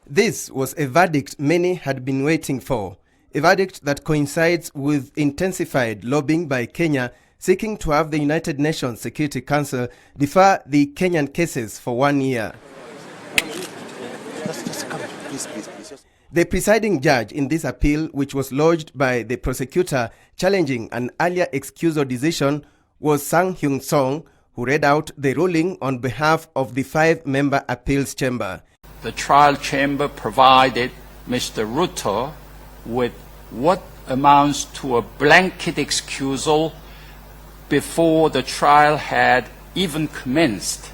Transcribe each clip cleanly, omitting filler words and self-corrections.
This was a verdict many had been waiting for, a verdict that coincides with intensified lobbying by Kenya seeking to have the United Nations Security Council defer the Kenyan cases for 1 year. The presiding judge in this appeal, which was lodged by the prosecutor challenging an earlier excusal decision, was Sang Hyun Song, who read out the ruling on behalf of the 5-member appeals chamber. The trial chamber provided Mr. Ruto with what amounts to a blanket excusal before the trial had even commenced,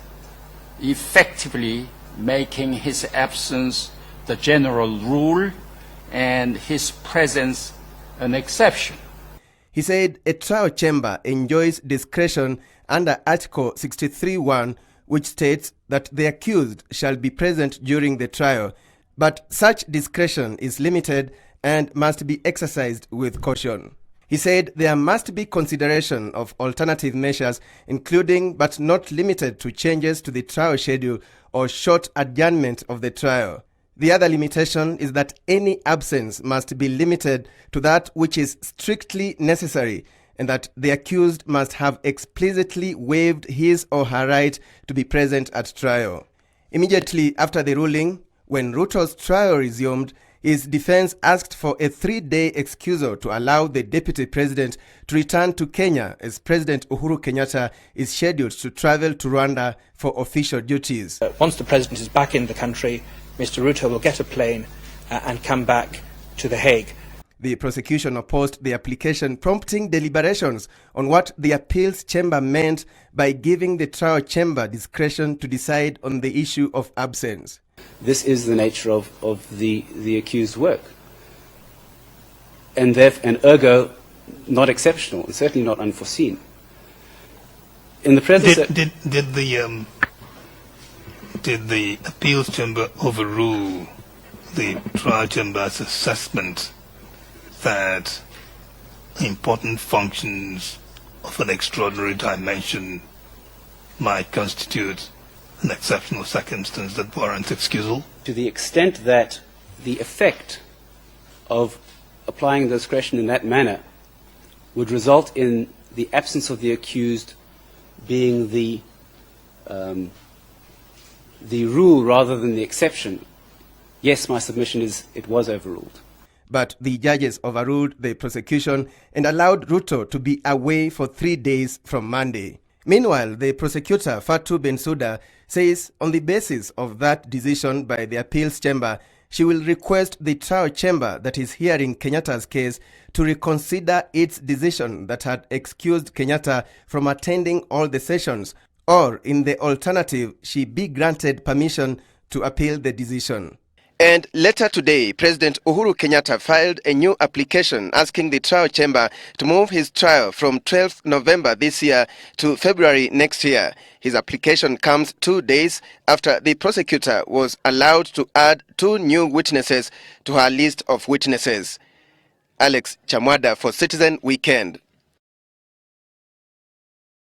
effectively making his absence the general rule and his presence an exception. He said a trial chamber enjoys discretion under Article 63(1), which states that the accused shall be present during the trial, but such discretion is limited and must be exercised with caution. He said there must be consideration of alternative measures, including but not limited to changes to the trial schedule or short adjournment of the trial. The other limitation is that any absence must be limited to that which is strictly necessary, and that the accused must have explicitly waived his or her right to be present at trial. Immediately after the ruling, when Ruto's trial resumed, his defense asked for a 3-day excusal to allow the deputy president to return to Kenya, as President Uhuru Kenyatta is scheduled to travel to Rwanda for official duties. Once the president is back in the country, Mr. Ruto will get a plane and come back to The Hague. The prosecution opposed the application, prompting deliberations on what the appeals chamber meant by giving the trial chamber discretion to decide on the issue of absence. This is the nature of the accused work, and ergo not exceptional, and certainly not unforeseen. In the presence did the appeals chamber overrule the trial chamber's assessment that important functions of an extraordinary dimension might constitute an exceptional circumstance that warrants excusal? To the extent that the effect of applying the discretion in that manner would result in the absence of the accused being the rule rather than the exception, yes, my submission is it was overruled. But the judges overruled the prosecution and allowed Ruto to be away for 3 days from Monday. Meanwhile, the prosecutor, Fatu Bensouda, says on the basis of that decision by the appeals chamber, she will request the trial chamber that is hearing Kenyatta's case to reconsider its decision that had excused Kenyatta from attending all the sessions, or in the alternative, she be granted permission to appeal the decision. And later today, President Uhuru Kenyatta filed a new application asking the trial chamber to move his trial from 12th November this year to February next year. His application comes 2 days after the prosecutor was allowed to add 2 new witnesses to her list of witnesses. Alex Chamwada for Citizen Weekend.